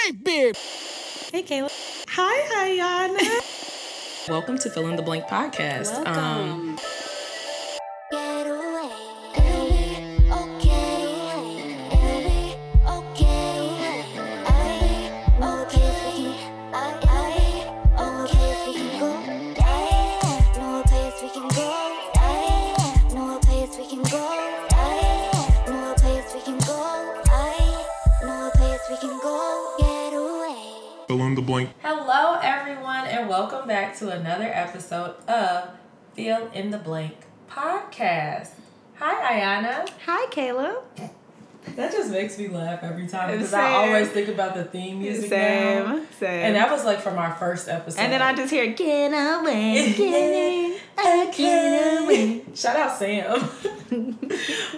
big beard. Hey, Kayla. Hi, Iyanna. Welcome to Feelintheblankpod. Welcome. Hello, everyone, and welcome back to another episode of Feel in the Blank podcast. Hi, Iyanna. Hi, Kayla. That just makes me laugh every time because Same. I always think about the theme music now. Same. And that was like from our first episode. And then I just hear, get away, get away. Shout out Sam.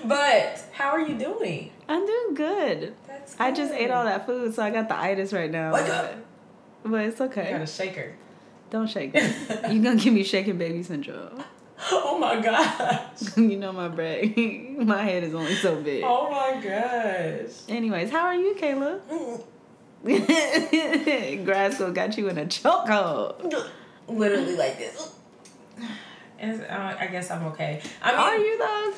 But how are you doing? I'm doing good. That's good. I just ate all that food, so I got the itis right now. But it's okay. You got a shaker. Don't shake me. You're going to give me shaking baby syndrome. Oh my gosh. You know my brain. My head is only so big. Oh my gosh. Anyways, how are you, Kayla? Grad school got you in a chokehold. Literally like this. And, I guess I'm okay. I mean, Are you though?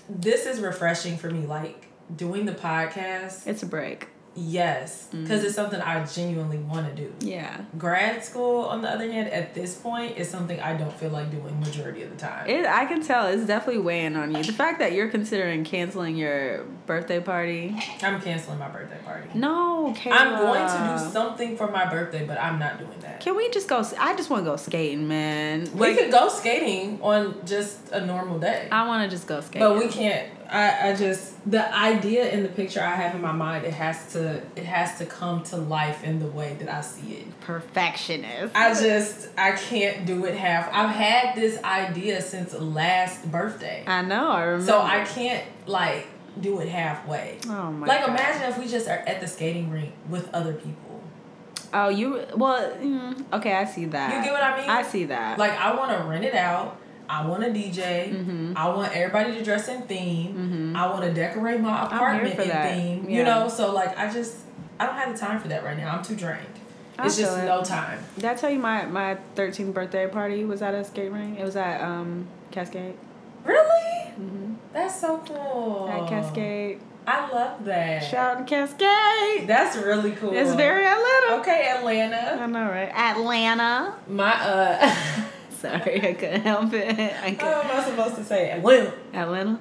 This is refreshing for me. Like doing the podcast. It's a break. Yes, because it's something I genuinely want to do. Yeah. Grad school, on the other hand, at this point, is something I don't feel like doing majority of the time. I can tell it's definitely weighing on you. The fact that you're considering canceling your birthday party. I'm canceling my birthday party. No, Kayla. I'm going to do something for my birthday, but I'm not doing that. Can we just go? I just want to go skating, man. We could go skating on just a normal day. I want to just go skating. But we can't. I just, the idea in the picture I have in my mind, it has to come to life in the way that I see it. Perfectionist. I can't do it half. I've had this idea since last birthday. I know, I remember. So I can't like do it halfway. Oh my God. God. Imagine if we just are at the skating rink with other people. Oh, okay, I see that. You get what I mean? I see that. Like, I want to rent it out. I want a DJ. Mm-hmm. I want everybody to dress in theme. Mm-hmm. I want to decorate my apartment in theme. Yeah. You know, so like I don't have the time for that right now. I'm too drained. It's just no time. Did I tell you my 13th birthday party was at a skate rink? It was at Cascade. Really? Mm-hmm. That's so cool. At Cascade. I love that. Shout out to Cascade. That's really cool. It's very Atlanta. Okay, Atlanta. I know, right? Atlanta. My Sorry, I couldn't help it. How am I supposed to say Atlanta? Atlanta.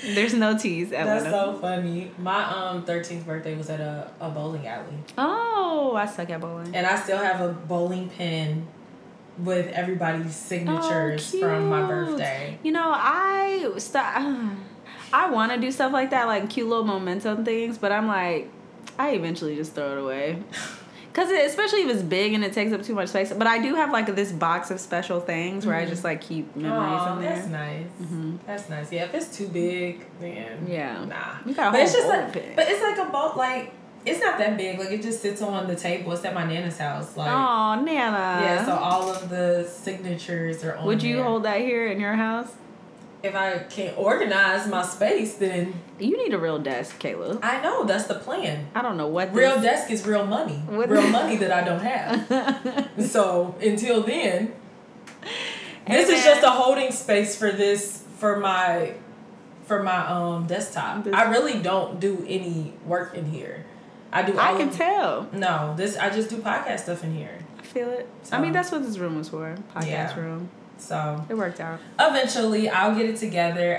There's no T's. Atlanta. That's so funny. My 13th birthday was at a bowling alley. Oh, I suck at bowling. And I still have a bowling pin with everybody's signatures from my birthday. You know, I want to do stuff like that, like cute little momentum things, but I'm like, I eventually just throw it away. Because especially if it's big and it takes up too much space. But I do have like this box of special things where I just like keep memories in there. That's nice. Mm-hmm. That's nice. Yeah, if it's too big, then nah. You got a but it's just like, pin. but it's like a boat. Like it's not that big. Like it just sits on the table. It's at my Nana's house. Like Nana. Yeah. So all of the signatures are on. Would you there. hold that here in your house? If I can't organize my space, then you need a real desk, Kayla. I know that's the plan. I don't know what real desk is real money. Real money that I don't have. So until then, this is just a holding space for my desktop. I really don't do any work in here. I can tell. No, I just do podcast stuff in here. I feel it. So, I mean, that's what this room was for. Podcast room. So it worked out. Eventually, I'll get it together.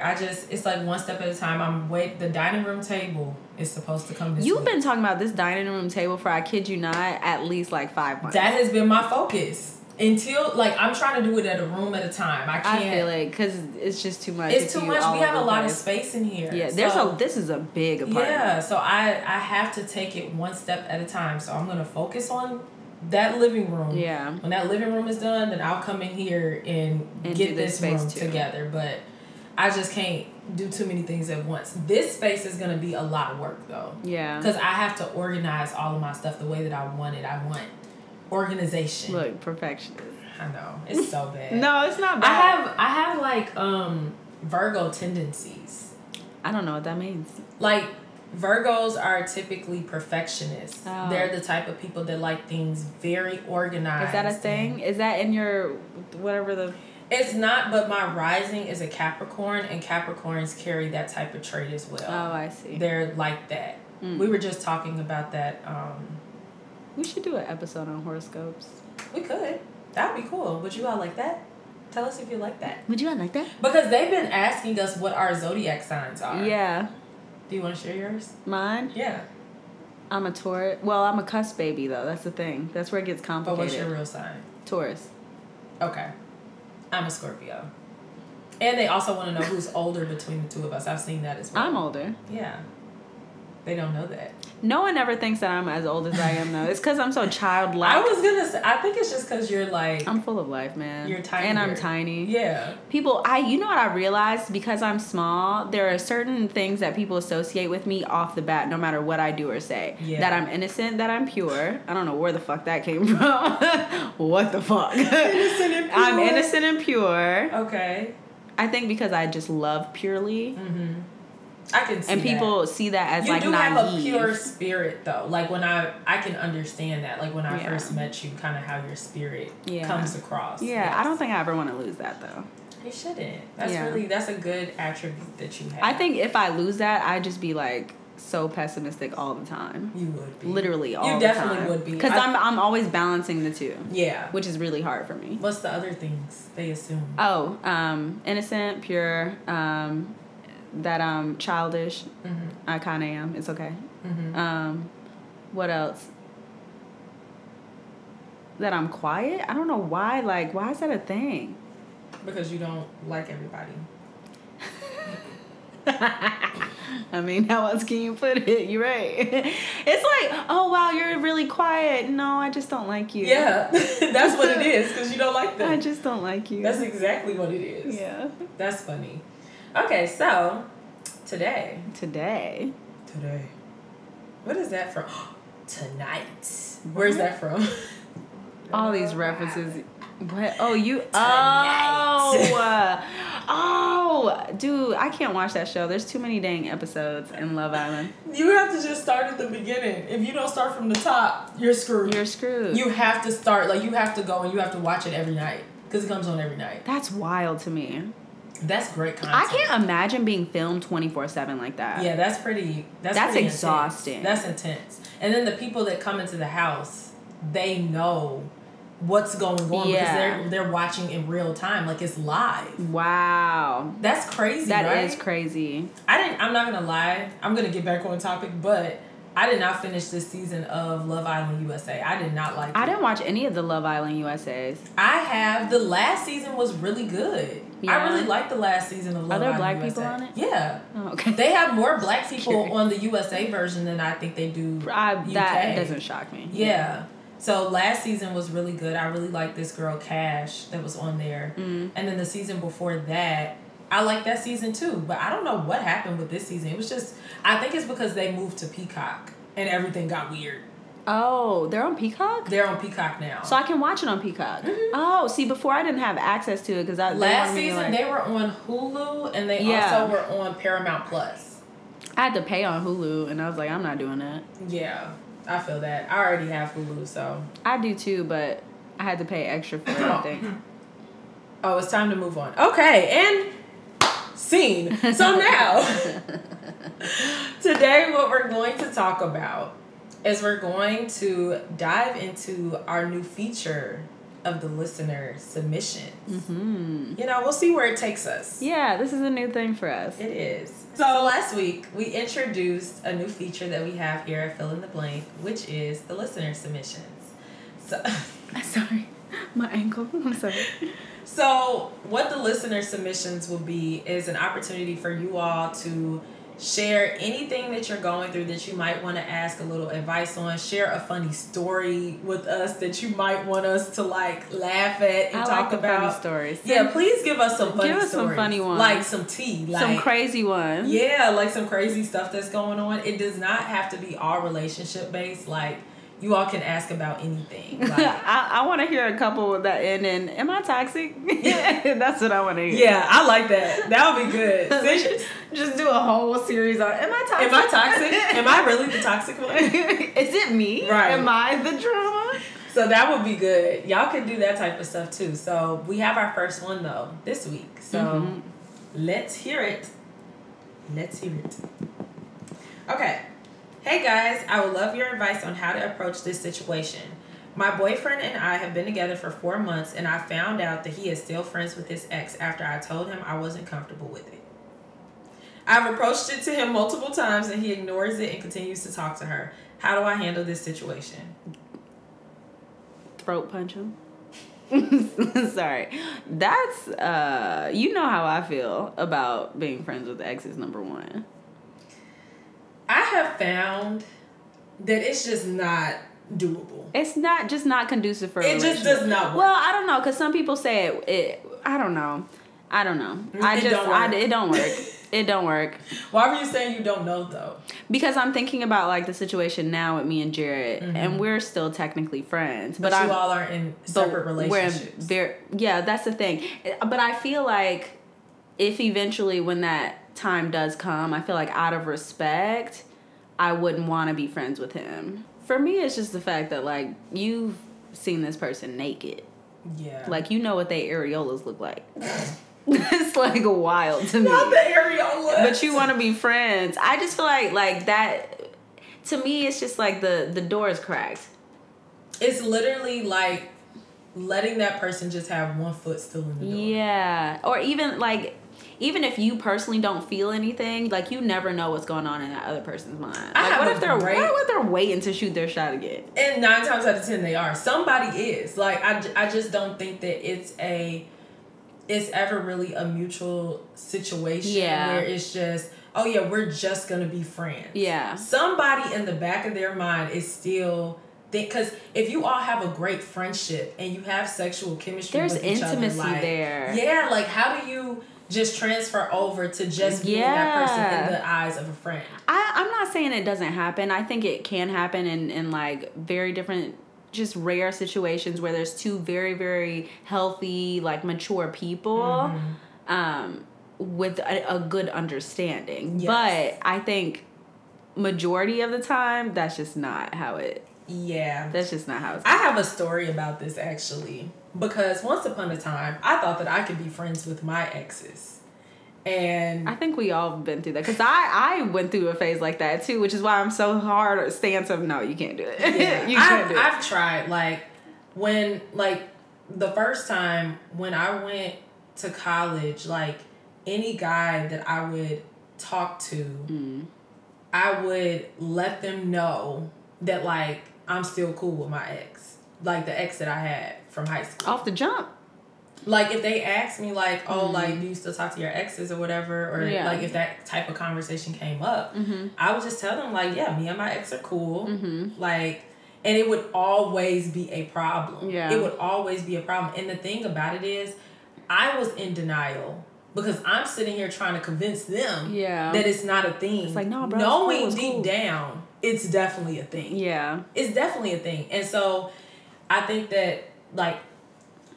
It's like one step at a time. The dining room table is supposed to come this You've week. been talking about this dining room table for, I kid you not, at least like 5 months. That has been my focus. Until, like, I'm trying to do it at a room at a time. I can't. I feel it, because it's just too much. It's too much. We have a lot of space in here. Yeah, this is a big apartment. Yeah, so I have to take it one step at a time. So I'm going to focus on that living room. Yeah. When that living room is done, then I'll come in here and get this room together. But I just can't do too many things at once. This space is going to be a lot of work, though. Yeah. Because I have to organize all of my stuff the way that I want it. I want organization. Look, perfectionist. I know. It's so bad. No, it's not bad. I have like Virgo tendencies. I don't know what that means. Like Virgos are typically perfectionists. Oh. They're the type of people that like things very organized. Is that a thing? Is that in your whatever the... It's not, but my rising is a Capricorn, and Capricorns carry that type of trait as well. Oh, I see. They're like that. We were just talking about that. We should do an episode on horoscopes. We could. That would be cool. Would you all like that? Tell us if you like that. Would you all like that? Because they've been asking us what our zodiac signs are. Yeah. Do you want to share yours? Mine? Yeah. I'm a Taurus. Well, I'm a cusp baby, though. That's the thing. That's where it gets complicated. But what's your real sign? Taurus. Okay. I'm a Scorpio. And they also want to know who's older between the two of us. I've seen that as well. I'm older. Yeah. They don't know that. No one ever thinks that I'm as old as I am, though. It's because I'm so childlike. I was going to say, I think it's just because you're like... I'm full of life, man. You're tiny. And I'm tiny. Yeah. People, you know what I realized? Because I'm small, there are certain things that people associate with me off the bat, no matter what I do or say. Yeah. That I'm innocent, that I'm pure. I don't know where the fuck that came from. What the fuck? Innocent and pure. I'm innocent and pure. Okay. I think because I just love purely. Mm-hmm. I can see and people that. see that as you like do naive. have a pure spirit though. Like when I can understand that. Like when I first met you, kind of how your spirit comes across. Yeah, yes. I don't think I ever want to lose that though. You shouldn't. That's a good attribute that you have. I think if I lose that, I'd just be like so pessimistic all the time. You would be. Literally all the time. You definitely would be. Because I'm always balancing the two. Yeah. Which is really hard for me. What's the other things they assume? Oh, innocent, pure, that I'm childish. Mm-hmm. I kind of am. It's okay. Mm-hmm. What else? That I'm quiet? I don't know why. Like, why is that a thing? Because you don't like everybody. I mean, how else can you put it? You're right. It's like, oh, wow, you're really quiet. No, I just don't like you. Yeah, that's what it is, because you don't like them. I just don't like you. That's exactly what it is. Yeah. That's funny. Okay, so, today. What is that from? Tonight. Where's that from? All these references. What? Oh, you. Tonight. Oh, dude, I can't watch that show. There's too many dang episodes in Love Island. You have to just start at the beginning. If you don't start from the top, you're screwed. You have to start, like, you have to go and you have to watch it every night. Because it comes on every night. That's wild to me. That's great content. I can't imagine being filmed 24/7 like that. Yeah, that's pretty exhausting. Intense. That's intense. And then the people that come into the house, they know what's going on because they're watching in real time, like it's live. Wow, that's crazy. That is crazy. I'm not gonna lie. I'm gonna get back on topic, but I did not finish this season of Love Island USA. I did not like it. I didn't watch any of the Love Island USAs. I have. The last season was really good. Yeah. I really liked the last season of Love Island USA. Are there black people on it? Yeah. Oh, okay. They have more black people on the USA version than I think they do UK. That doesn't shock me. Yeah. So last season was really good. I really liked this girl Cash that was on there. Mm. And then the season before that, I liked that season too. But I don't know what happened with this season. It was just, I think it's because they moved to Peacock and everything got weird. Oh, they're on Peacock? They're on Peacock now. So I can watch it on Peacock. Mm-hmm. Oh, see, before I didn't have access to it because last season they were on Hulu and they also were on Paramount Plus. I had to pay on Hulu and I was like, I'm not doing that. Yeah. I feel that. I already have Hulu, so. I do too, but I had to pay extra for it, I think. Oh, it's time to move on. Okay, and scene. So now, today what we're going to talk about is we're going to dive into our new feature of the listener submissions. Mm-hmm. You know, we'll see where it takes us. Yeah, this is a new thing for us. It is. So last week, we introduced a new feature that we have here at Fill in the Blank, which is the listener submissions. So, sorry, my ankle. I'm sorry. So what the listener submissions will be is an opportunity for you all to share anything that you're going through that you might want to ask a little advice on. Share a funny story with us that you might want us to like laugh at and talk about. Funny stories. Yeah, please give us some funny stories. Give us some funny ones. Like some tea. Like, some crazy ones. Yeah, like some crazy stuff that's going on. It does not have to be all relationship based. Like, you all can ask about anything. Like, I want to hear a couple that end in, am I toxic? That's what I want to hear. Yeah, I like that. That would be good. Just do a whole series on, am I toxic? Am I toxic? Am I really the toxic one? Is it me? Right. Am I the drama? So that would be good. Y'all can do that type of stuff too. So we have our first one though this week. So let's hear it. Let's hear it. Okay. Hey guys, I would love your advice on how to approach this situation. My boyfriend and I have been together for 4 months, and I found out that he is still friends with his ex after I told him I wasn't comfortable with it. I've approached it to him multiple times, and he ignores it and continues to talk to her. How do I handle this situation? Throat punch him. Sorry. That's, you know how I feel about being friends with exes, number one. I have found that it's just not doable. It's not not conducive for a relationship. It just does not work. Well, I don't know, because some people say it. I don't know. It don't work. It don't work. Why were you saying you don't know though? Because I'm thinking about like the situation now with me and Jared, and we're still technically friends. But you all are in separate relationships. Yeah, that's the thing. But I feel like if eventually when that time does come, I feel like out of respect, I wouldn't want to be friends with him. For me, it's just the fact that like you've seen this person naked. Yeah. Like you know what their areolas look like. It's like wild to me. Not the areolas. But you want to be friends. I just feel like that. To me, it's just like the door is cracked. It's literally like letting that person just have one foot still in the door. Yeah. Or even if you personally don't feel anything, like you never know what's going on in that other person's mind. Like what if they're waiting to shoot their shot again? And 9 times out of 10 they are. Somebody is. Like I just don't think that it's ever really a mutual situation where it's just, oh yeah, we're just gonna be friends. Yeah. Somebody in the back of their mind is still because if you all have a great friendship and you have sexual chemistry, there's with each intimacy other, like, there. Yeah, like how do you just transfer over to just being that person in the eyes of a friend? I'm not saying it doesn't happen. I think it can happen in like very different, just rare situations where there's two very, very healthy, like mature people with a good understanding. Yes. But I think majority of the time, that's just not how it... Yeah. That's just not how it's... I have a story about this actually. Because once upon a time, I thought that I could be friends with my exes. And I think we all been through that. Because I went through a phase like that too, which is why I'm so hard at stance of, no, you can't do it. Yeah. You can't do it. I've tried. Like, when, like, the first time when I went to college, like, any guy that I would talk to, I would let them know that, like, I'm still cool with my ex. Like, the ex that I had from high school. Off the jump. Like, if they ask me, like, oh, like, do you still talk to your exes or whatever? Or, like, if that type of conversation came up, I would just tell them, like, yeah, me and my ex are cool. Like, and it would always be a problem. Yeah. It would always be a problem. And the thing about it is, I was in denial. Because I'm sitting here trying to convince them that it's not a thing. It's like, no, bro. Knowing deep down, it's definitely a thing. Yeah. It's definitely a thing. And so, I think that, like,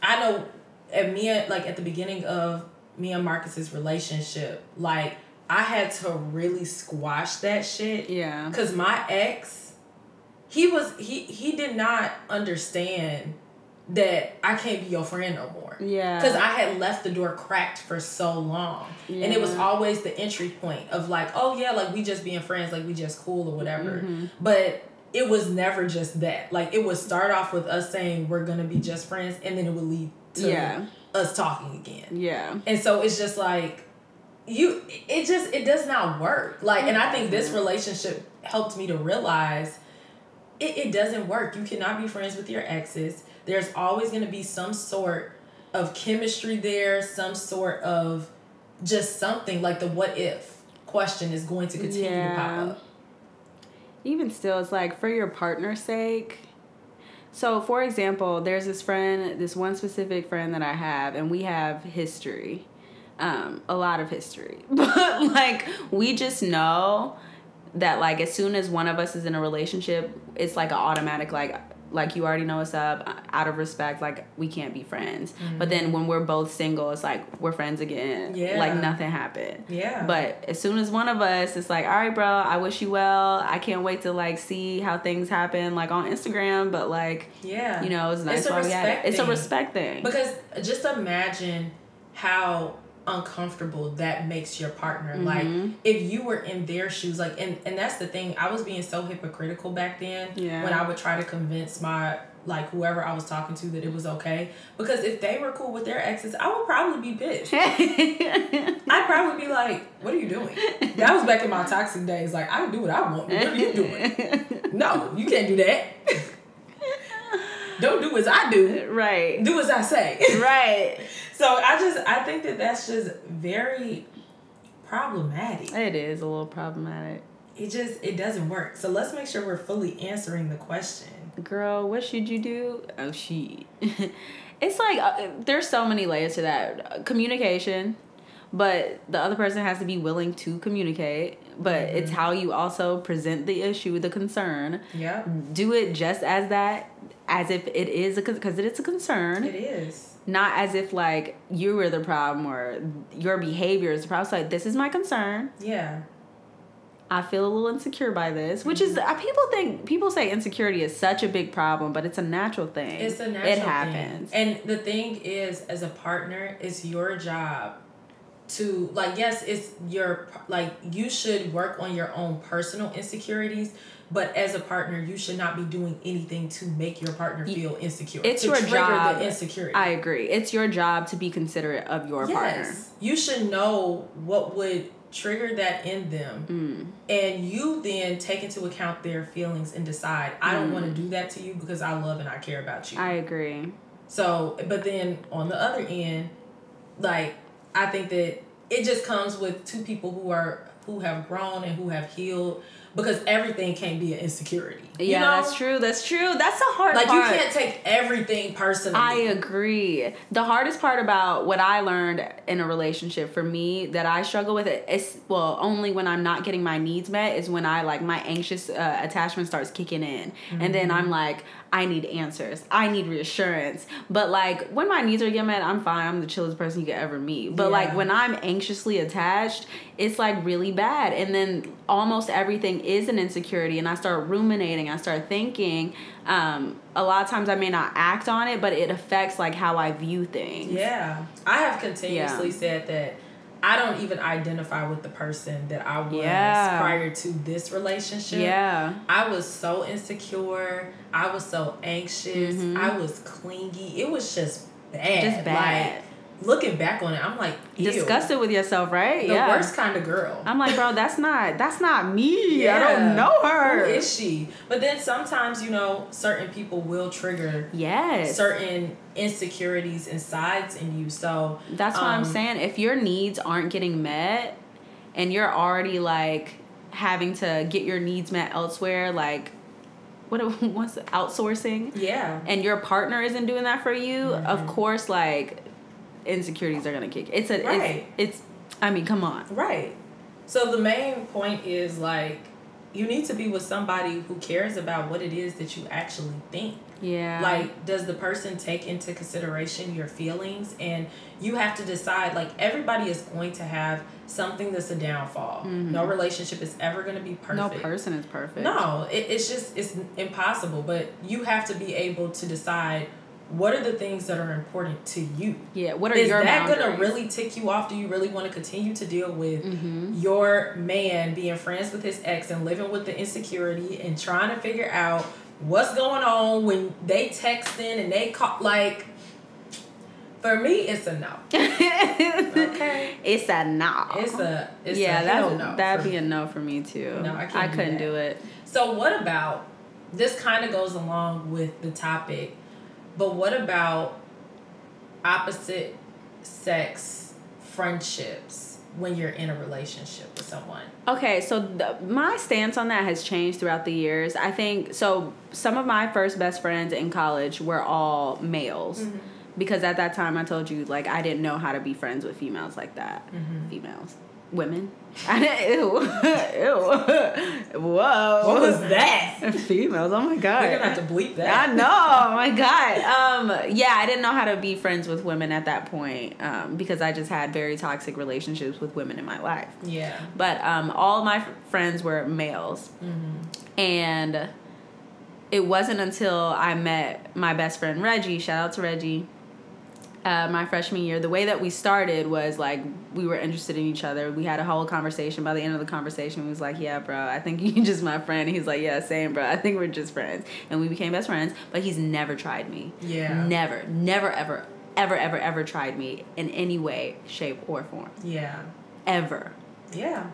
I know at the beginning of me and Marcus's relationship, like, I had to really squash that shit. Yeah. Because my ex, he did not understand that I can't be your friend no more. Yeah. Because I had left the door cracked for so long. Yeah. And it was always the entry point of like, oh yeah, like we just being friends, like we just cool or whatever. But it was never just that. Like it would start off with us saying we're going to be just friends and then it would lead to us talking again. Yeah. And so it's just like, it does not work. Like, and I think this relationship helped me to realize it doesn't work. You cannot be friends with your exes. There's always going to be some sort of chemistry there, some sort of just something like the what if question is going to continue to pop up. Even still, it's like for your partner's sake. So, for example, there's this one specific friend that I have, and we have history, a lot of history. But, like, we just know that like as soon as one of us is in a relationship, it's like an automatic like you already know what's up, out of respect, like we can't be friends. But then when we're both single, it's like we're friends again. Yeah. Like nothing happened. Yeah. But as soon as one of us, it's like, all right, bro, I wish you well. I can't wait to like see how things happen like on Instagram. But like, yeah, you know, it's nice while we had it. It's a respect thing. Because just imagine how uncomfortable that makes your partner. Like if you were in their shoes, like and that's the thing, I was being so hypocritical back then when I would try to convince my like whoever I was talking to that it was okay, because if they were cool with their exes, I would probably be pissed. I'd probably be like, what are you doing? That was back in my toxic days. Like, I can do what I want. What are you doing? No, you can't do that. Don't do as I do. Right. Do as I say. Right. So I think that that's just very problematic. It is a little problematic. It doesn't work. So let's make sure we're fully answering the question. Girl, what should you do? Oh, it's like there's so many layers to that. Communication, but the other person has to be willing to communicate. But it's how you also present the issue, the concern. Yeah. Do it just as if it is because it is a concern. It is. Not as if like you were the problem or your behavior is the problem. It's like, this is my concern. Yeah. I feel a little insecure by this, which is people say insecurity is such a big problem, but it's a natural thing. It's a natural thing. It happens. And the thing is, as a partner, it's your job to like, yes, it's your like you should work on your own personal insecurities, but as a partner, you should not be doing anything to make your partner feel insecure. It's to your trigger job. The insecurity. I agree. It's your job to be considerate of your partner. You should know what would trigger that in them, and you then take into account their feelings and decide, I don't want to do that to you because I love and I care about you. I agree. So, but then on the other end, like, I think that it just comes with two people who have grown and who have healed, because everything can't be an insecurity. Yeah, you know? That's true. That's the hard part. Like, you can't take everything personally. I agree. The hardest part about what I learned in a relationship for me that I struggle with is, well, only when I'm not getting my needs met is when I like my anxious attachment starts kicking in. And then I'm like, I need answers. I need reassurance. But like when my needs are getting met, I'm fine. I'm the chillest person you could ever meet. But like when I'm anxiously attached, it's like really bad. And then almost everything is an insecurity. And I start ruminating. I start thinking. A lot of times I may not act on it, but it affects like how I view things. Yeah. I have continuously said that I don't even identify with the person that I was prior to this relationship. Yeah. I was so insecure. I was so anxious. I was clingy. It was just bad. Just bad. Like, looking back on it, I'm like, ew. Disgusted with yourself, right? The worst kind of girl. I'm like, bro, that's not me. Yeah. I don't know her. Who is she? But then sometimes, you know, certain people will trigger certain insecurities and sides in you. So that's what I'm saying. If your needs aren't getting met and you're already like having to get your needs met elsewhere, like what's outsourcing? Yeah. And your partner isn't doing that for you, of course, like insecurities are gonna kick. It's I mean, come on. Right. So the main point is like you need to be with somebody who cares about what it is that you actually think. Yeah. Like, does the person take into consideration your feelings? And you have to decide, like, everybody is going to have something that's a downfall. No relationship is ever going to be perfect. No person is perfect. No, it's impossible. But you have to be able to decide, what are the things that are important to you? Yeah, what are your boundaries? Is that going to really tick you off? Do you really want to continue to deal with your man being friends with his ex and living with the insecurity and trying to figure out what's going on when they texting and they call? Like, for me, it's a no. Okay? It's a no. It's a hell no. That'd be a no for me, too. No, I couldn't do it. So what about, this kind of goes along with the topic, but what about opposite sex friendships when you're in a relationship with someone? Okay, so my stance on that has changed throughout the years. I think, so some of my first best friends in college were all males. Because at that time I told you, like, I didn't know how to be friends with females like that. Females. Women. Ew. Whoa. What was that? Females. Oh my God. We're gonna have to bleep that. I know. Oh my God. Yeah, I didn't know how to be friends with women at that point because I just had very toxic relationships with women in my life. Yeah. But all my friends were males. Mm-hmm. And it wasn't until I met my best friend Reggie, shout out to Reggie, my freshman year. The way that we started was like we were interested in each other. We had a whole conversation. By the end of the conversation, we was like, yeah, bro, I think you're just my friend. And he's like, yeah, same, bro. I think we're just friends. And we became best friends. But he's never tried me. Yeah. Never, ever tried me in any way, shape, or form. Yeah. Ever. Yeah.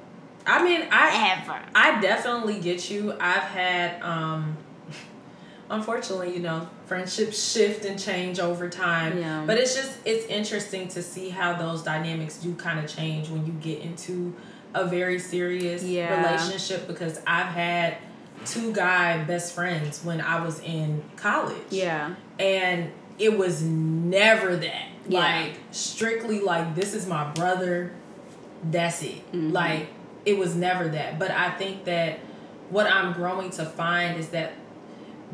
I mean, I definitely get you. I've had, unfortunately, you know, friendships shift and change over time. Yeah. But it's interesting to see how those dynamics do kind of change when you get into a very serious relationship, because I've had 2 guy best friends when I was in college. Yeah. And it was never that. Yeah. Like, strictly like, this is my brother. That's it. Mm-hmm. Like, it was never that. But I think that what I'm growing to find is that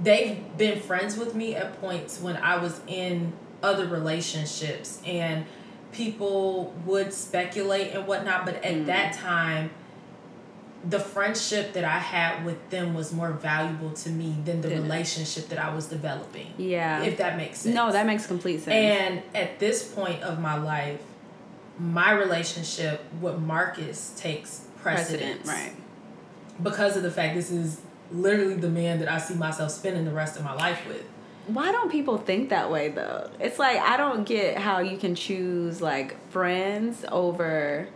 they've been friends with me at points when I was in other relationships and people would speculate and whatnot. But at that time, the friendship that I had with them was more valuable to me than the relationship that I was developing. Yeah. If that makes sense. No, that makes complete sense. And at this point of my life, my relationship with Marcus takes precedence. Right. Because of the fact this is literally the man that I see myself spending the rest of my life with. Why don't people think that way, though? It's like, I don't get how you can choose, like, friends over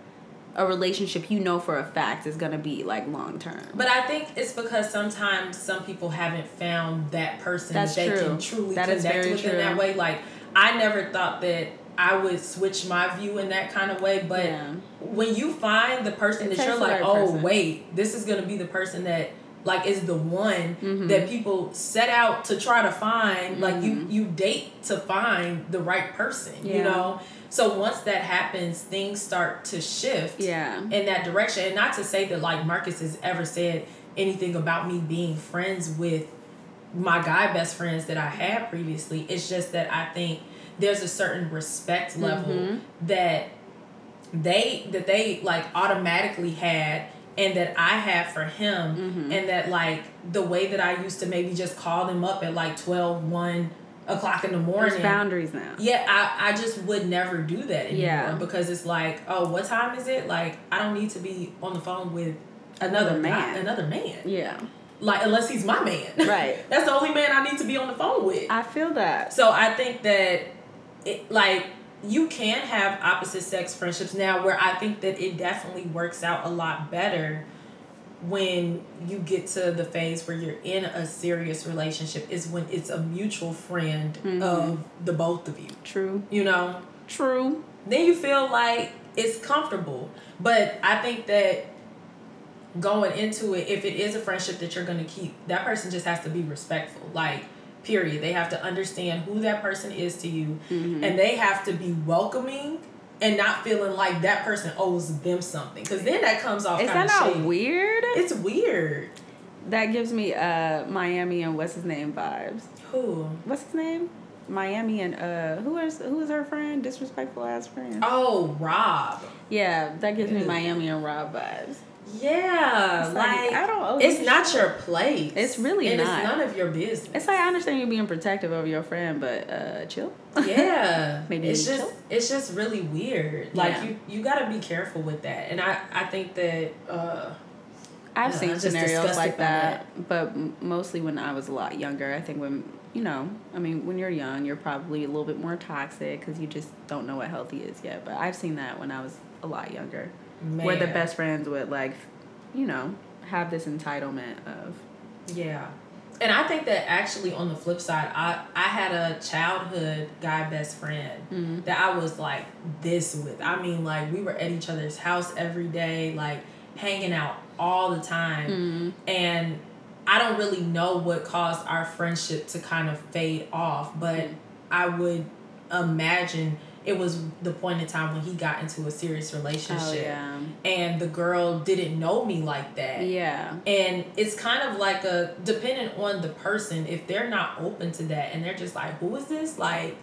a relationship you know for a fact is going to be, like, long-term. But I think it's because sometimes some people haven't found that person That's that they true. can truly That connect with in that way. Like, I never thought that I would switch my view in that kind of way, but when you find the person that you're like, oh, wait, this is going to be the person that, like, is the one that people set out to try to find. Like, you date to find the right person, you know? So once that happens, things start to shift in that direction. And not to say that, like, Marcus has ever said anything about me being friends with my guy best friends that I had previously. It's just that I think there's a certain respect level that they like automatically had, and that I had for him, and that, like, the way that I used to maybe just call them up at like 12, 1 o'clock in the morning. There's boundaries now. Yeah, I just would never do that anymore because it's like, oh, what time is it? Like, I don't need to be on the phone with another man. Yeah. Like, unless he's my man. Right. That's the only man I need to be on the phone with. I feel that. So I think that, you can have opposite sex friendships now, where I think that it definitely works out a lot better when you get to the phase where you're in a serious relationship, is when it's a mutual friend of the both of you. True. You know? True. Then you feel like it's comfortable. But I think that going into it, if it is a friendship that you're going to keep, that person just has to be respectful. Like, period. They have to understand who that person is to you, and they have to be welcoming and not feeling like that person owes them something, because then that comes off. Is that not shady. Weird? It's weird. That gives me Miami and what's his name vibes. Who? What's his name? Miami and who is her friend? Disrespectful ass friend. Oh, Rob. Yeah, that gives me Miami and Rob vibes. Yeah, like I don't. It's not your place. It's really and not. It's none of your business. It's like, I understand you being protective over your friend, but chill. Yeah, maybe it's just really weird. Like, you got to be careful with that. And I think that I've seen scenarios like that, but mostly when I was a lot younger. I think when when you're young, you're probably a little bit more toxic because you just don't know what healthy is yet. But I've seen that when I was a lot younger. Man. Where the best friends would, like, have this entitlement of. Yeah. And I think that actually on the flip side, I had a childhood guy best friend that I was like this with. I mean, like, we were at each other's house every day, like hanging out all the time. And I don't really know what caused our friendship to kind of fade off, but I would imagine it was the point in time when he got into a serious relationship. Oh, yeah. And the girl didn't know me like that. Yeah. And it's kind of like dependent on the person, if they're not open to that and they're just like, who is this? Like,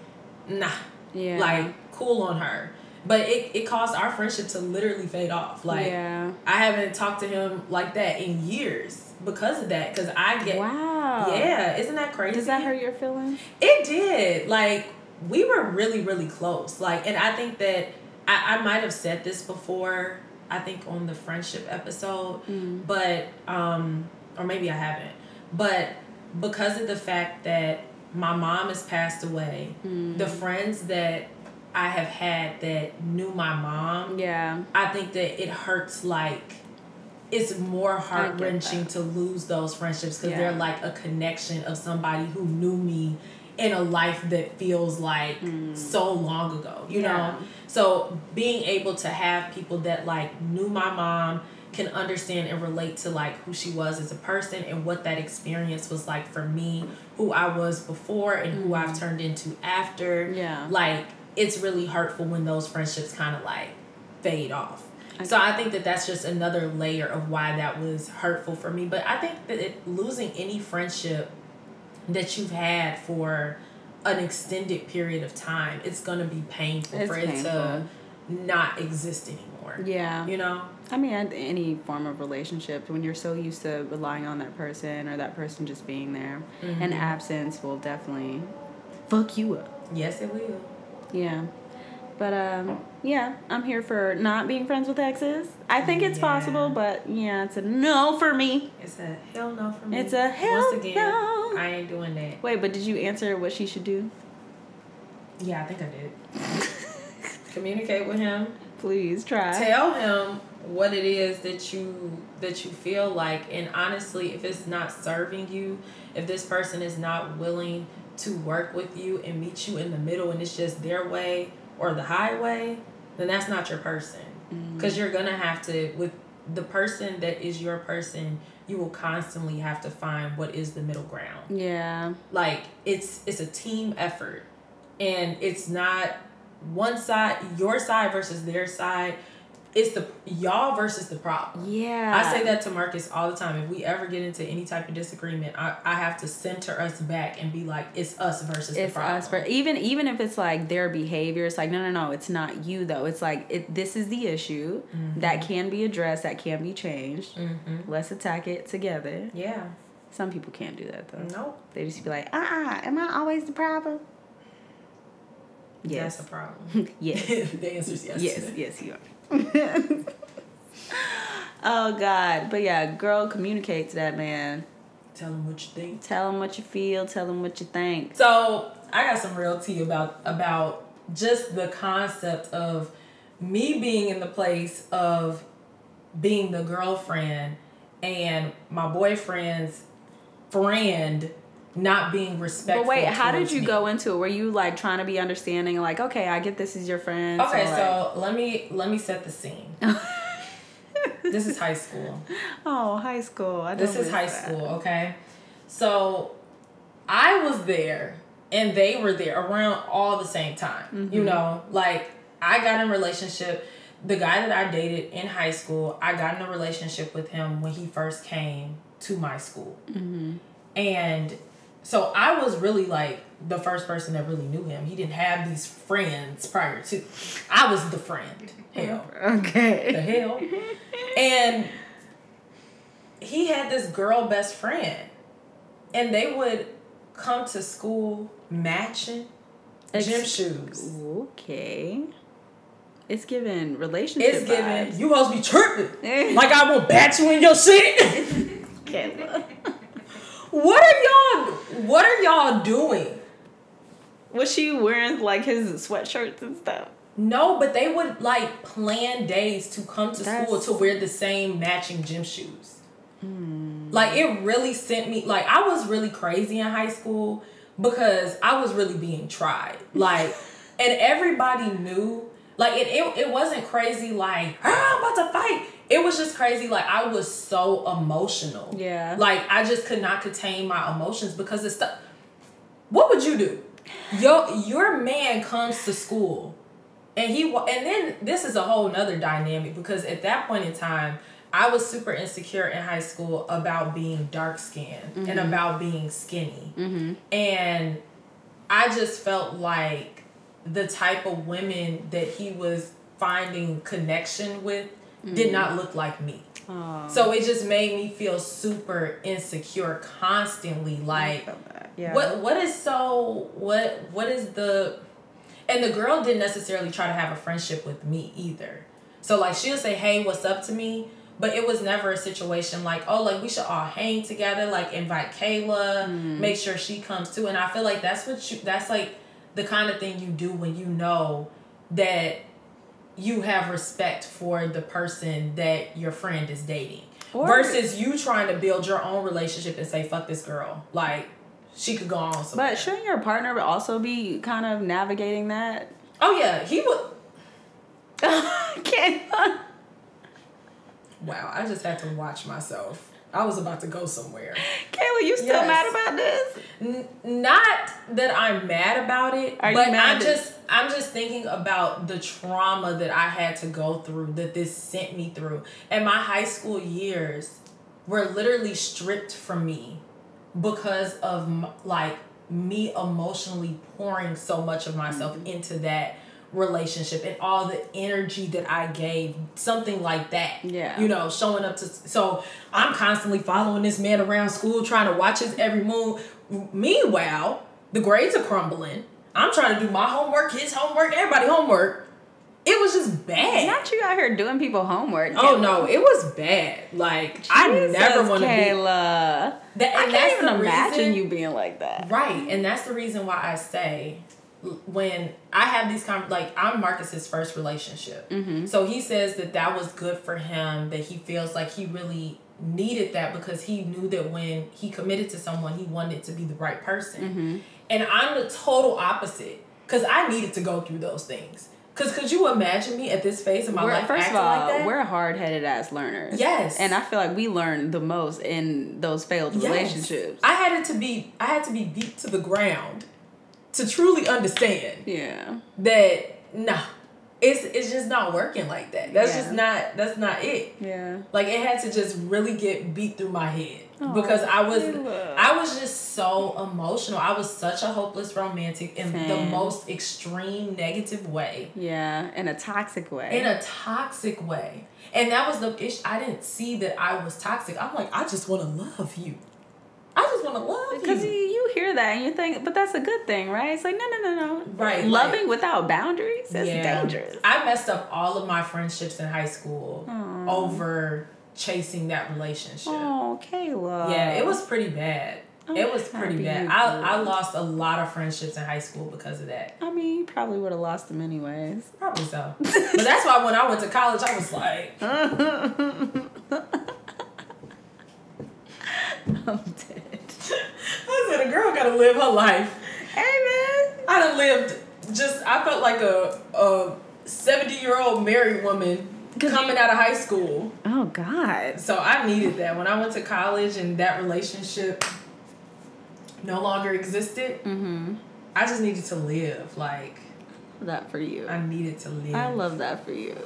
nah. Yeah. Like, cool on her. But it caused our friendship to literally fade off. Like, yeah. I haven't talked to him like that in years because of that. Because I get... Wow. Yeah. Isn't that crazy? Does that hurt your feelings? It did. Like, we were really, really close. Like, and I think that I might have said this before, I think on the friendship episode, but, or maybe I haven't. But because of the fact that my mom has passed away, the friends that I have had that knew my mom, I think that it hurts, like, it's more heart-wrenching to lose those friendships because they're like a connection of somebody who knew me in a life that feels like so long ago, you know? So being able to have people that like knew my mom, can understand and relate to like who she was as a person and what that experience was like for me, who I was before and who I've turned into after. Like, it's really hurtful when those friendships kind of like fade off. So I think that that's just another layer of why that was hurtful for me. But I think that losing any friendship that you've had for an extended period of time, it's going to be painful it to not exist anymore. Yeah. You know? I mean, any form of relationship, when you're so used to relying on that person or that person just being there, an absence will definitely fuck you up. Yes, it will. Yeah. But, yeah, I'm here for not being friends with exes. I think it's possible, but, yeah, it's a no for me. It's a hell no for me. It's a hell Once again, no. I ain't doing that. Wait, but did you answer what she should do? Yeah, I think I did. Communicate with him. Please try. Tell him what it is that you feel like. And honestly, if it's not serving you, if this person is not willing to work with you and meet you in the middle and it's just their way or the highway, then that's not your person. Because you're going to have to, with the person that is your person, you will constantly have to find what is the middle ground. Yeah. Like, it's a team effort. And it's not one side, your side versus their side. It's the y'all versus the problem. Yeah. I say that to Marcus all the time. If we ever get into any type of disagreement, I have to center us back and be like, it's us versus the problem. It's us. Even if it's like their behavior, it's like, no, it's not you though. It's like, this is the issue that can be addressed, that can be changed. Let's attack it together. Yeah. Some people can't do that though. Nope. They just be like, am I always the problem? Yes. That's a problem. Yes. The answer is yes. Yes, you are. Oh God. But yeah, girl, communicate to that man. Tell him what you think. Tell him what you feel. Tell him what you think. So I got some real tea about just the concept of me being in the place of being the girlfriend and my boyfriend's friend not being respectful. But wait, how did you go into it? Were you like trying to be understanding, like, okay, I get this is your friend. Okay, so let me set the scene. This is high school. Oh, high school. This is high school, okay? So I was there and they were there around all the same time. You know, like I got in a relationship. The guy that I dated in high school, I got in a relationship with him when he first came to my school. And so I was really like the first person that really knew him. He didn't have these friends prior to. I was the friend. Hell. Okay. The hell. And he had this girl best friend. And they would come to school matching gym shoes. Okay. It's giving relationship It's giving, vibes. you supposed to be tripping. Like I won't bat you in your shit. Kayla. What are y'all doing? Was she wearing like his sweatshirts and stuff? No, but they would like plan days to come to school to wear the same matching gym shoes. Like it really sent me, like I was really crazy in high school because I was really being tried. Like, and everybody knew, like it wasn't crazy like, I'm about to fight. It was just crazy. Like, I was so emotional. Yeah. Like, I just could not contain my emotions because it's stuff. What would you do? Your man comes to school And then this is a whole nother dynamic, because at that point in time, I was super insecure in high school about being dark skinned and about being skinny. And I just felt like the type of women that he was finding connection with did not look like me. Oh. So it just made me feel super insecure constantly. Like, what is the... And the girl didn't necessarily try to have a friendship with me either. So, like, she'll say, hey, what's up to me? But it was never a situation like, oh, like, we should all hang together. Like, invite Kayla. Make sure she comes too. And I feel like that's like the kind of thing you do when you know that you have respect for the person that your friend is dating. Versus you trying to build your own relationship and say, fuck this girl. Like... She could go on somewhere. But shouldn't your partner also be kind of navigating that? Oh, yeah. He would... Wow, I just had to watch myself. I was about to go somewhere. Kayla, you still mad about this? Not that I'm mad about it, but I'm just thinking about the trauma that I had to go through, that this sent me through. And my high school years were literally stripped from me because of like me emotionally pouring so much of myself into that relationship and all the energy that I gave, something like that. Yeah. You know, showing up to... So I'm constantly following this man around school, trying to watch his every move. Meanwhile, the grades are crumbling. I'm trying to do my homework, his homework, everybody's homework. It was just bad. Not you out here doing people homework. Oh, no. It was bad. Like, Jesus, I never want to be... Kayla. I can't even imagine you being like that. Right. And that's the reason why I say... When I have these like, I'm Marcus's first relationship. So he says that was good for him, that he feels like he really needed that because he knew that when he committed to someone, he wanted it to be the right person. And I'm the total opposite, because I needed to go through those things. Because could you imagine me at this phase of my life first acting of all, like that? We're hard-headed ass learners. Yes. And I feel like we learn the most in those failed relationships. I had to be beat to the ground to truly understand that it's just not working like that. That's not it. Yeah. Like, it had to just really get beat through my head because I was just so emotional. I was such a hopeless romantic in the most extreme negative way. Yeah, in a toxic way. And that was the issue. I didn't see that I was toxic. I'm like, I just want to love you. I just want to love you. Because you hear that and you think, but that's a good thing, right? It's like, no. Right. Loving without boundaries is dangerous. I messed up all of my friendships in high school over chasing that relationship. Oh, Kayla. Yeah, it was pretty bad. It was pretty bad. I lost a lot of friendships in high school because of that. I mean, you probably would have lost them anyways. Probably so. But that's why when I went to college, I was like... I'm dead. I said, a girl gotta live her life. Hey, man. I done lived I felt like a 70-year-old married woman coming out of high school. Oh, God. So I needed that. When I went to college and that relationship no longer existed, I just needed to live. Like, that for you. I needed to live. I love that for you.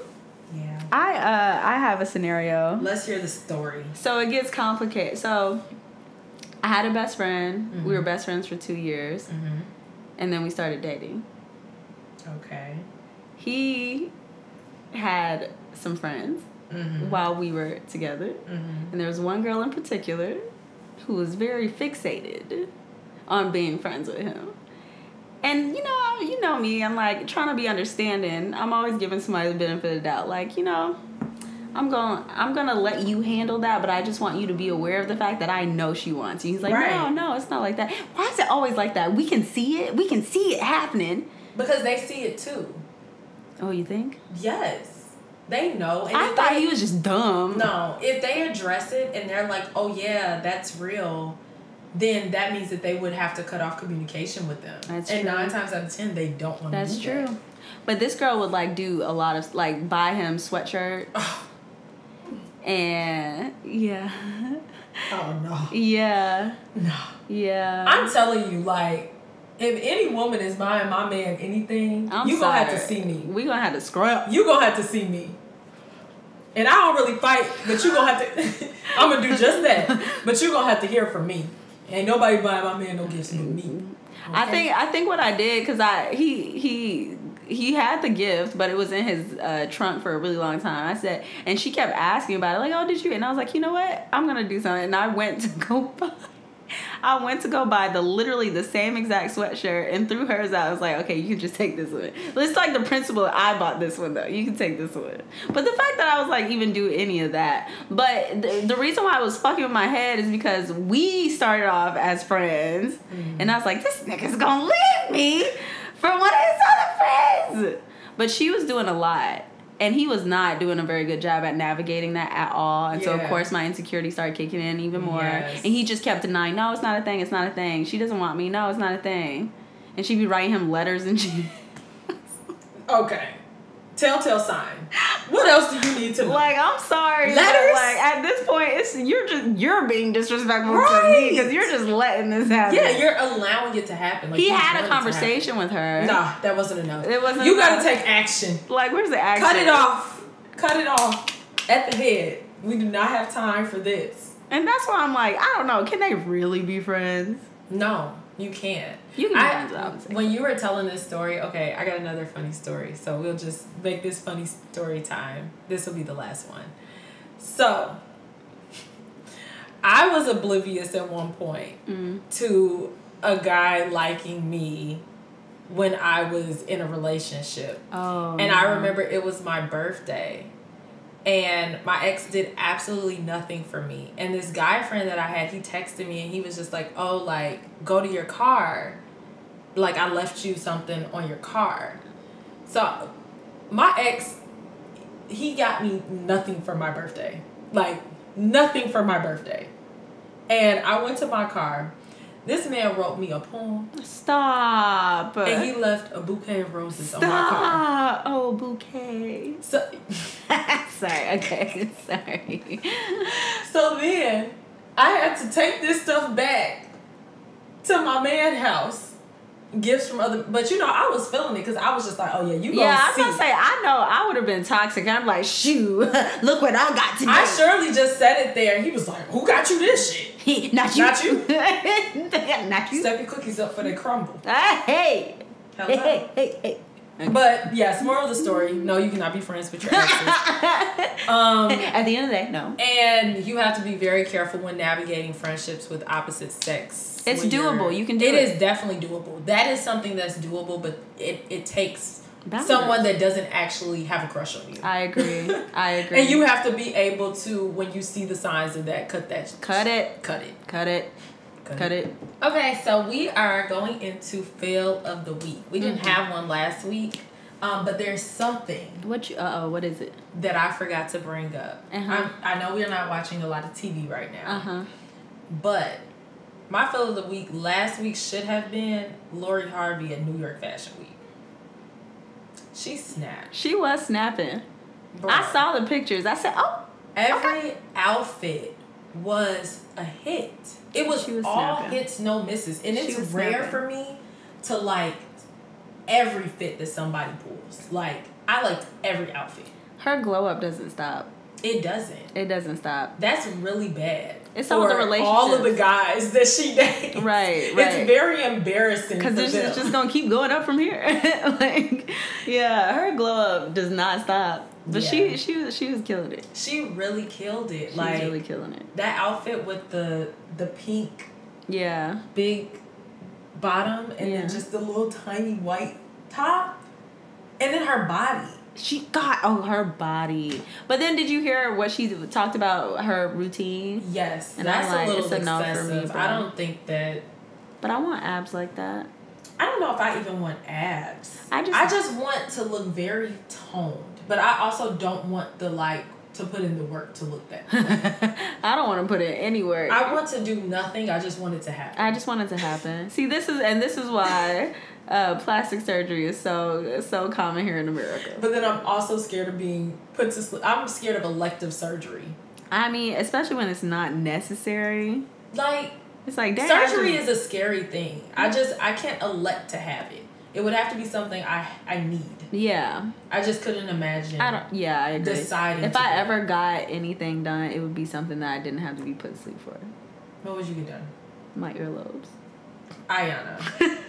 Yeah. I have a scenario. Let's hear the story. So it gets complicated. So I had a best friend. We were best friends for 2 years. And then we started dating. Okay. He had some friends while we were together. And there was one girl in particular who was very fixated on being friends with him. And, you know me, I'm like trying to be understanding. I'm always giving somebody the benefit of the doubt. Like, I'm gonna let you handle that, but I just want you to be aware of the fact that I know she wants you. He's like, no, it's not like that. Why is it always like that? We can see it. We can see it happening. Because they see it too. Oh, you think? Yes. They know. And I thought he was just dumb. No. If they address it and they're like, oh yeah, that's real, then that means that they would have to cut off communication with them. That's true. And 9 times out of 10, they don't want to do that. That's true. But this girl would, like, do a lot of, like, buy him sweatshirts. And, yeah. Oh, no. Yeah. No. Yeah. I'm telling you, like, if any woman is buying my man anything, you gonna have to see me. We gonna have to scrap. You gonna have to see me. And I don't really fight, but you gonna have to. I'm gonna do just that, but you gonna have to hear from me. Ain't nobody buying my man no gifts but me. Okay? I think what I did, because he had the gift, but it was in his trunk for a really long time. I said, and she kept asking about it, like, oh, did you? And I was like, you know what? I'm gonna do something. And I went to go buy literally the same exact sweatshirt and threw hers out. I was like, okay, you can just take this one. It's like the principle. I bought this one though. You can take this one. But the fact that I was like even do any of that. But the reason why I was fucking with my head is because we started off as friends, and I was like, this nigga's gonna leave me for one of his other friends. But she was doing a lot. And he was not doing a very good job at navigating that at all. And so, of course, my insecurity started kicking in even more. Yes. And he just kept denying, no, it's not a thing. It's not a thing. She doesn't want me. No, it's not a thing. And she'd be writing him letters and shit. Okay. Telltale sign. What else do you need to know? Like, I'm sorry. Letters? Like, at this point, you're being disrespectful to me because you're just letting this happen. Yeah, you're allowing it to happen. Like, he had a conversation with her. Nah, that wasn't enough. It wasn't. You got to take action. Like, where's the action? Cut it off. Cut it off at the head. We do not have time for this. And that's why I'm like, I don't know. Can they really be friends? No. You can't. You can be friends. When you were telling this story, okay, I got another funny story. So we'll just make this funny story time. This will be the last one. So, I was oblivious at one point to a guy liking me when I was in a relationship. Oh. And I remember it was my birthday. And my ex did absolutely nothing for me. And this guy friend that I had, he texted me and he was just like, oh, like, go to your car. Like, I left you something on your car. So, my ex, he got me nothing for my birthday. Like, nothing for my birthday. And I went to my car. This man wrote me a poem. Stop. And he left a bouquet of roses on my car. Oh, bouquet. So, sorry. Okay. Sorry. So then, I had to take this stuff back to my man's house. Gifts from other, but you know, I was feeling it because I was just like, oh yeah, you gonna see. Yeah, I was gonna say, I know I would have been toxic. I'm like, shoo, look what I got today. I surely just said it there. He was like, who got you this shit? Not you. Not you. Not you. Step your cookies up for they crumble. Hey. Hello. Hey. Okay. But yes, moral of the story: no, you cannot be friends with your exes. At the end of the day, no. And you have to be very careful when navigating friendships with opposite sex. It's doable. You can do it. It is definitely doable. That is something that's doable, but it takes Balance. Someone that doesn't actually have a crush on you. I agree. And you have to be able to, when you see the signs of that, cut it. Okay, so we are going into fail of the week. We didn't have one last week, but there's something. What is it? That I forgot to bring up. I know we're not watching a lot of TV right now. But my fail of the week last week should have been Lori Harvey at New York Fashion Week. She snapped. She was snapping. Bro. I saw the pictures. I said, oh. Every outfit was a hit. It was all snapping. Hits, no misses. And it's rare for me to like every fit that somebody pulls. Like, I liked every outfit. Her glow up doesn't stop. It doesn't stop. That's really bad. It's all the relationships. All of the guys that she dates. Right. It's very embarrassing. Because it's just going to keep going up from here. Her glow up does not stop. But she was killing it. She really killed it. She was really killing it. That outfit with the pink big bottom and then just the little tiny white top. And then her body. Her body. But then did you hear what she talked about her routine? Yes. And that's I'm like, a little it's a no excessive. for me, bro. I don't think that. But I want abs like that. I don't know if I even want abs. I just want to look very toned. But I also don't want the to put in the work to look that way. I don't want to put in any work. I want to do nothing. I just want it to happen. I just want it to happen. See, this is why plastic surgery is so common here in America. But then I'm also scared of being put to sleep. I'm scared of elective surgery. I mean, especially when it's not necessary. Like, It's like, damn. Surgery is a scary thing. I can't elect to have it. It would have to be something I need. Yeah. I just couldn't imagine. I agree. Deciding. If I ever got anything done, it would be something that I didn't have to be put to sleep for. What would you get done? My earlobes. Iyanna.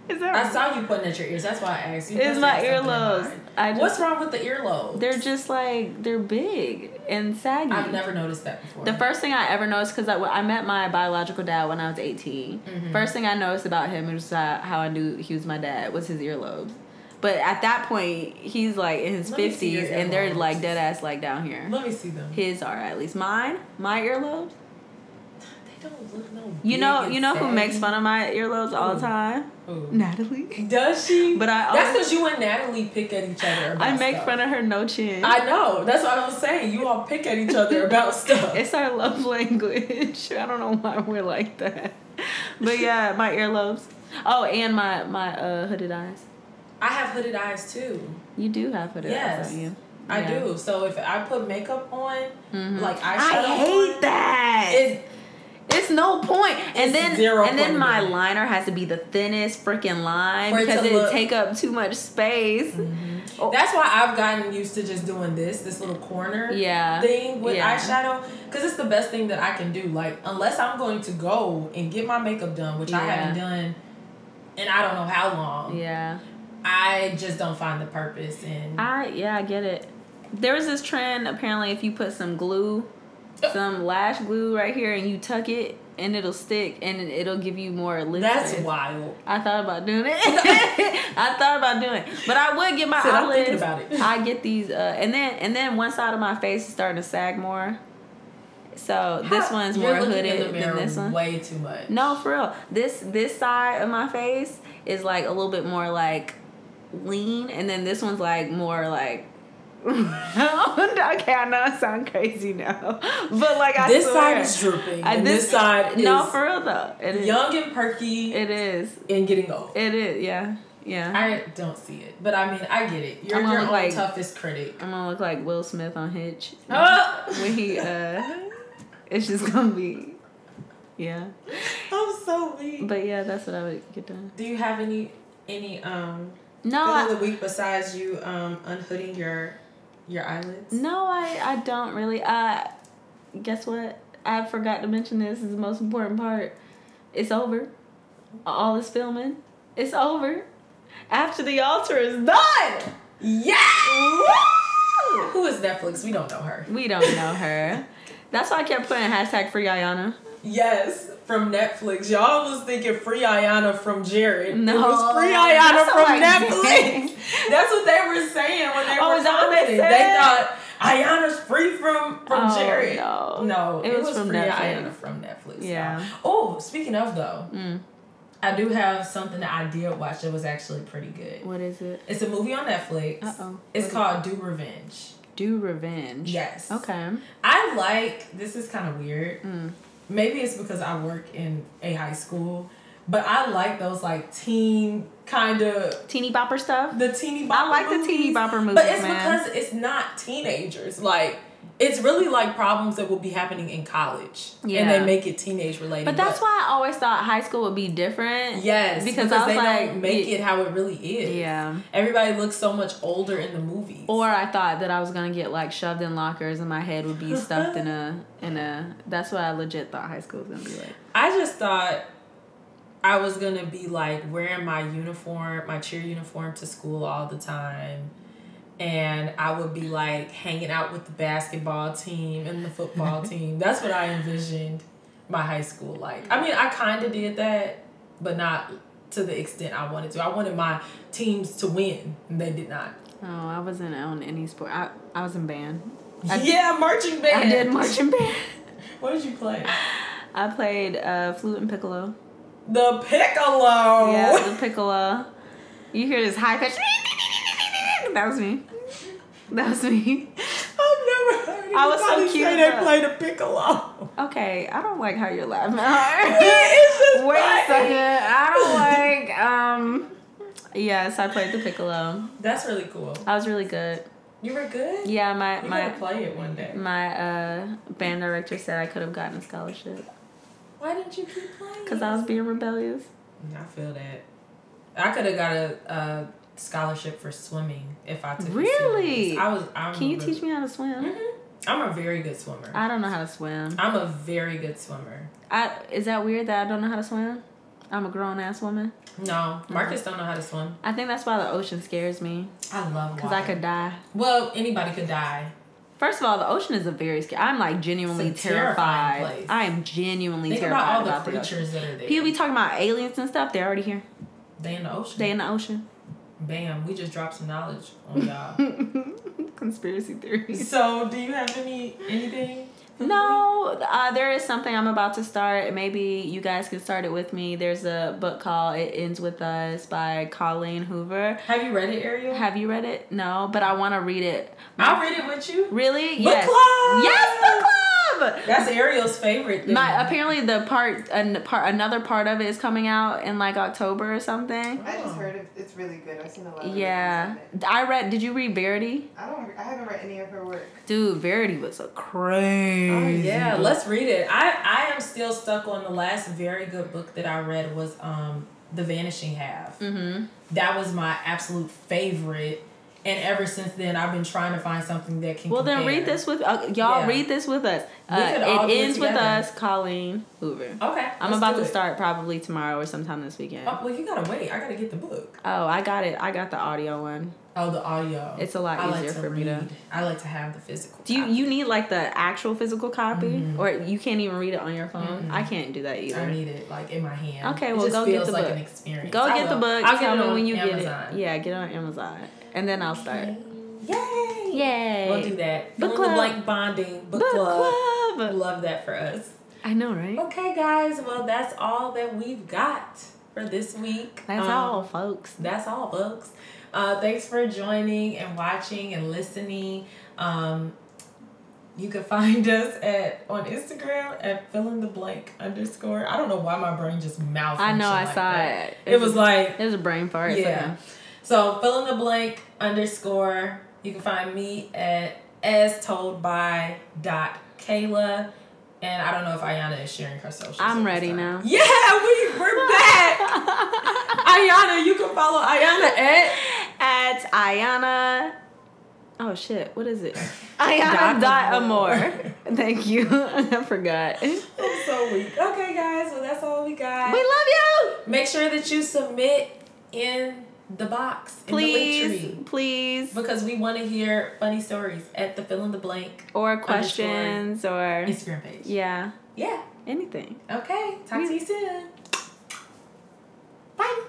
I saw you pointing at your ears. That's why I asked you. It's my earlobes. What's wrong with the earlobes? They're just like, they're big and saggy. I've never noticed that before. The first thing I ever noticed, because I met my biological dad when I was 18. Mm-hmm. First thing I noticed about him was how I knew he was my dad, was his earlobes. But at that point, he's like in his 50s, and they're like dead ass like down here. Let me see them. His are at least. My earlobes. They don't look no. You know who makes fun of my earlobes all the time? Who? Natalie. Does she? But that's because you and Natalie pick at each other about I make stuff. fun of her no chin. I know. That's what I was saying. You all pick at each other about stuff. It's our love language. I don't know why we're like that. But yeah, my earlobes. Oh, and my hooded eyes. I have hooded eyes too. You do have hooded eyes, don't you? I do. So if I put makeup on, like eyeshadow I hate that. It's no point. And then my liner has to be the thinnest freaking line because it take up too much space. Mm-hmm. Oh. That's why I've gotten used to just doing this little corner thing with eyeshadow, because it's the best thing that I can do. Like, unless I'm going to go and get my makeup done, which I haven't done in I don't know how long. Yeah. I just don't find the purpose in. I get it. There was this trend, apparently, if you put some glue, some lash glue right here, and you tuck it, and it'll stick, and it'll give you more lip. That's wild. I thought about doing it. But I would get my eyelids. I'm thinking about it. I get these, and then one side of my face is starting to sag more. So this one's more hooded than this one. Way too much. No, for real. This side of my face is like a little bit more like lean, and then this one's like more like. Okay, I know I sound crazy now, but like I this swear, side is drooping, and this side is no, for real though. It is young and perky. It is, and getting old. It is, yeah. I don't see it, but I mean, I get it. You're your own toughest critic. I'm gonna look like Will Smith on Hitch when he it's just gonna be, yeah. I'm so weak. But yeah, that's what I would get done. Do you have any no fill of the week besides you unhooding your eyelids? No, I don't really. Guess what? I forgot to mention this. This is the most important part. It's over. All this filming. It's over. After the altar is done. Yeah. Who is Netflix? We don't know her. We don't know her. That's why I kept putting hashtag free Iyanna. Yes, from Netflix. Y'all was thinking free Iyanna from Jared. No, it was free Iyanna from Netflix. That's what they were saying when they were talking. They thought Iyanna's free from Jared. No, it was from free Netflix. Iyanna from Netflix. Yeah. Y'all. Oh, speaking of though, I do have something that I did watch that was actually pretty good. What is it? It's a movie on Netflix. It's called Do Revenge. Do Revenge. Yes. Okay. This is kind of weird. Maybe it's because I work in a high school, but I like those like teen kind of teeny bopper stuff. The teeny bopper. I like the teeny bopper movies, but it's because it's not teenagers. Like, it's really like problems that will be happening in college, and they make it teenage related. But that's why I always thought high school would be different. Yes, because I was they like, don't make it how it really is. Yeah, everybody looks so much older in the movies. Or I thought that I was gonna get like shoved in lockers, and my head would be stuffed in a. That's what I legit thought high school was gonna be like. I just thought I was gonna be like wearing my uniform, my cheer uniform, to school all the time. And I would be like hanging out with the basketball team and the football team. That's what I envisioned my high school like. I mean, I kind of did that, but not to the extent I wanted to. I wanted my teams to win, and they did not. Oh, I wasn't on any sport. I was in band. Marching band. I did marching band. What did you play? I played flute and piccolo. The piccolo. Yeah, the piccolo. You hear this high pitch. That was me. I've never heard I was so cute. Say they played a piccolo. Okay, I don't like how you're laughing. Wait a second. I don't like. Yes, I played the piccolo. That's really cool. I was really good. You were good? Yeah, You gotta play it one day. My band director said I could have gotten a scholarship. Why didn't you keep playing? Because I was being rebellious. I feel that. I could have got a scholarship for swimming if I took it Really? serious. Can you teach me how to swim? Mm-hmm. I'm a very good swimmer. I don't know how to swim. I'm a very good swimmer. Is that weird that I don't know how to swim? I'm a grown-ass woman. No, Marcus don't know how to swim. I think that's why the ocean scares me. I love water. Because I could die. Well, anybody could die. First of all, the ocean is a very scary. I'm like genuinely terrified. Place. I am genuinely Think terrified about all the the creatures that are there. People be talking about aliens and stuff. They're already here. They in the ocean. They in the ocean. Bam! We just dropped some knowledge on y'all. Conspiracy theories. So, do you have anything? No, there is something I'm about to start. Maybe you guys can start it with me. There's a book called It Ends With Us by Colleen Hoover. Have you read it, Ariel? Have you read it? No, but I want to read it. I'll read it with you. Really? Book Yes. club! Yes, book club! That's Ariel's favorite thing. Apparently another part of it is coming out in like October or something. I just heard it's really good. I've seen a lot of Yeah. Did you read Verity? I haven't read any of her work. Dude, Verity was a crazy. Oh yeah, let's read it. I am still stuck on the last very good book that I read was The Vanishing Half. Mm-hmm. That was my absolute favorite, and ever since then I've been trying to find something that can. Well, compare. then read this with y'all. Read this with us. We could all It do it Ends With together. Us, Colleen Hoover. Okay, I'm let's about do to it. start probably tomorrow or sometime this weekend. Oh, well, you gotta wait. I gotta get the book. Oh, I got it. I got the audio one. Oh, the audio. It's a lot easier for me to. I like to have the physical. Do you need like the actual physical copy, Mm-hmm. or you can't even read it on your phone? Mm-hmm. I can't do that either. I need it like in my hand. Okay, It well, just go get feels the like book. an experience. Go get the book. I'll Tell get it me on when you Amazon. get it. Yeah, get it on Amazon, and then I'll start. Yay! Yay! We'll do that. Book Fill in club. the blank bonding. Book club. Love that for us. I know, right? Okay, guys. Well, that's all that we've got for this week. That's all, folks. That's all, folks. Thanks for joining and watching and listening. You can find us on Instagram at Feelintheblank_. I don't know why my brain just mouthed. I know. I like saw that. it. It was like it was a brain fart. yeah. So Feelintheblank_. You can find me at astoldby.Kayla. And I don't know if Iyanna is sharing her socials. I'm ready now. Yeah, we're back. Iyanna, you can follow Iyanna at Iyanna. Oh shit, what is it? Iyanna.amore. Thank you. I forgot. I'm so weak. Okay, guys, well that's all we got. We love you. Make sure that you submit in the box, Please, in the link tree, please. because we want to hear funny stories at the Feelintheblank Or questions or Instagram page. yeah, Yeah. anything. Okay. Talk to you soon. Bye.